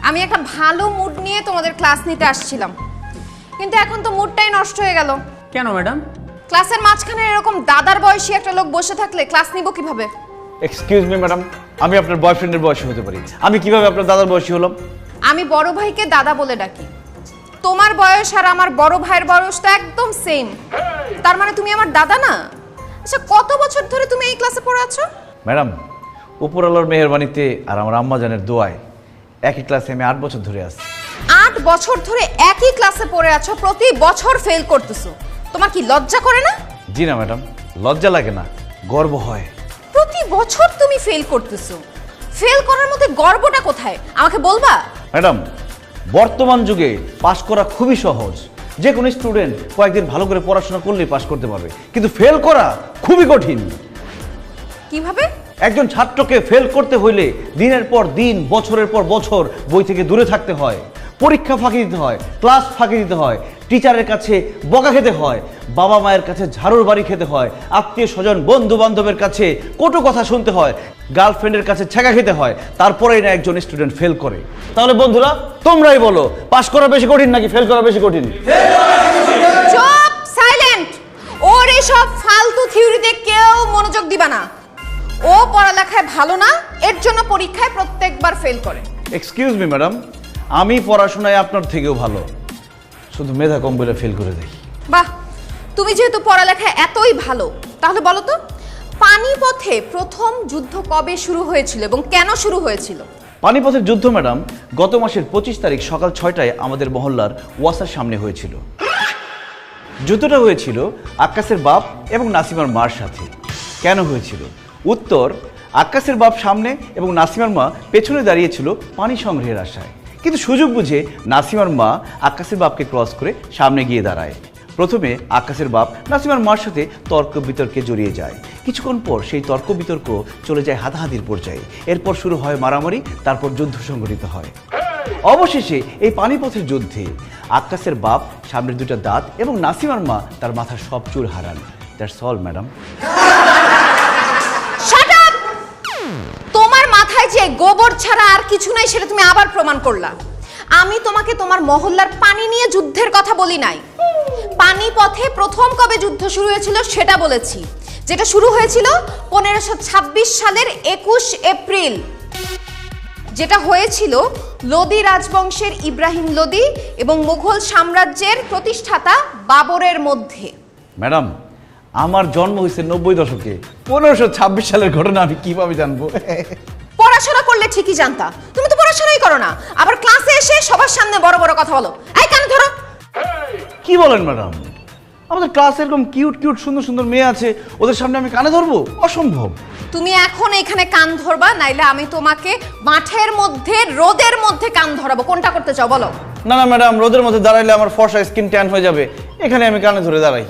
আমি একটা ভালো মুড নিয়ে তোমাদের ক্লাস নিতে আসছিলাম, কিন্তু এখন তো মুডটাই নষ্ট হয়ে গেল। কেন ম্যাডাম? ক্লাসের মাঝখানে এরকম দাদার বয়সী একটা লোক বসে থাকলে ক্লাস নিব কিভাবে? এক্সকিউজ মি ম্যাডাম, আমি আপনার বয়ফ্রেন্ডের বয়সী হতে পারি, আমি কিভাবে আপনার দাদার বয়সী হলাম? আমি বড় ভাইকে দাদা বলে ডাকি। তোমার বয়স আর আমার বড় ভাইয়ের বয়স তো একদম সেম, তার মানে তুমি আমার দাদা না? আচ্ছা, কত বছর ধরে তুমি এই ক্লাসে পড়ে আছো? ম্যাডাম, উপরওয়ালার মেহেরবানিতে আর আমার আম্মাজানের দোয়ায় একই ক্লাসে আমি 8 বছর ধরে আছি। 8 বছর ধরে একই ক্লাসে পড়ে আছো, প্রতি বছর ফেল করতেছো, তোমার কি লজ্জা করে না? জি না ম্যাডাম, লজ্জা লাগে না, গর্ব হয়। প্রতি বছর তুমি ফেল করতেছো, ফেল করার মধ্যে গর্বটা কোথায় আমাকে বলবা? ম্যাডাম, বর্তমান যুগে পাশ করা খুবই সহজ, যে কোনো স্টুডেন্ট কয়েকদিন ভালো করে পড়াশোনা করলেই পাশ করতে পারবে, কিন্তু ফেল করা খুবই কঠিন। কিভাবে? একজন ছাত্রকে ফেল করতে হইলে দিনের পর দিন, বছরের পর বছর বই থেকে দূরে থাকতে হয়, পরীক্ষা ফাঁকি দিতে হয়, ক্লাস ফাঁকি দিতে হয়, টিচারের কাছে বকা খেতে হয়, বাবা মায়ের কাছে ঝাড়ুর বাড়ি খেতে হয়, আত্মীয় স্বজন বন্ধু বান্ধবের কাছে কটু কথা শুনতে হয়, গার্লফ্রেন্ডের কাছে ছ্যাঁকা খেতে হয়, তারপরেই না একজন স্টুডেন্ট ফেল করে। তাহলে বন্ধুরা, তোমরাই বলো, পাশ করা বেশি কঠিন নাকি ফেল করা বেশি কঠিন? চুপ, সাইলেন্ট। ওর এসব ফালতু থিওরিতে কেউ মনোযোগ দিবা না। ও পড়ালেখায় ভালো না, এর জন্য পরীক্ষায় প্রত্যেকবার ফেল করে। এক্সকিউজ মি ম্যাডাম, আমি পড়াশোনায় আপনার থেকেও ভালো, শুধু মেধা কম বলে ফেল করে দেখি। বাহ, তুমি যেহেতু পড়ালেখায় এতই ভালো, তাহলে বলো তো পানিপথে প্রথম যুদ্ধ কবে শুরু হয়েছিল এবং কেন শুরু হয়েছিল? পানিপথের যুদ্ধ ম্যাডাম গত মাসের 25 তারিখ সকাল 6টায় আমাদের মহল্লার ওয়াসার সামনে হয়েছিল। যুদ্ধটা হয়েছিল আক্কাসের বাপ এবং নাসিমার মার সাথে। কেন হয়েছিল? উত্তর, আক্কাসের বাপ সামনে এবং নাসিমার মা পেছনে দাঁড়িয়েছিল পানি সংগ্রহের আশায়, কিন্তু সুযোগ বুঝে নাসিমার মা আক্কাসের বাপকে ক্রস করে সামনে গিয়ে দাঁড়ায়। প্রথমে আক্কাসের বাপ নাসিমার মার সাথে তর্ক বিতর্কে জড়িয়ে যায়। কিছুক্ষণ পর সেই তর্ক বিতর্ক চলে যায় হাতাহাতির পর্যায়ে। এরপর শুরু হয় মারামারি, তারপর যুদ্ধ সংঘটিত হয়। অবশেষে এই পানিপথের যুদ্ধে আক্কাসের বাপ সামনের দুটো দাঁত এবং নাসিমার মা তার মাথার সব চুল হারান। That's all madam. Shut up! তোমার মাথায় যে গোবর ছাড়া আর কিছু নাই সেটা তুমি আবার প্রমাণ করলা। আমি তোমাকে তোমার মহল্লার পানি নিয়ে যুদ্ধের কথা বলি নাই। পানিপথে প্রথম কবে যুদ্ধ শুরু হয়েছিল সেটা বলেছি, যেটা শুরু হয়েছিল 1526 সালের 21 এপ্রিল, যেটা হয়েছিল লোদি রাজবংশের ইব্রাহিম লোদি এবং মুঘল সাম্রাজ্যের প্রতিষ্ঠাতা বাবরের মধ্যে। ম্যাডাম, আমার জন্ম হয়েছে 90 দশকে, 1526 সালের ঘটনা আমি কিভাবে জানবো? পড়াশোনা করলে ঠিকই জানতা, তুমি তো পড়াশোনাই করো না, আবার ক্লাসে এসে সবার সামনে বড় বড় কথা বলো। এই কানে ধরো। কি বলেন ম্যাডাম? আমাদের ক্লাসে এরকম কিউট কিউট সুন্দর সুন্দর মেয়ে আছে, ওদের সামনে আমি কানে ধরবো? অসম্ভব। তুমি এখন এখানে কান ধরবা, নাইলে আমি তোমাকে মাঠের মধ্যে রোদের মধ্যে কান ধরাবো। কোনটা করতে চাও বলো? না না ম্যাডাম, রোদের মধ্যে দাঁড়াইলে আমার ফর্সা স্কিন ট্যান হয়ে যাবে, এখানে আমি কানে ধরে দাঁড়াই।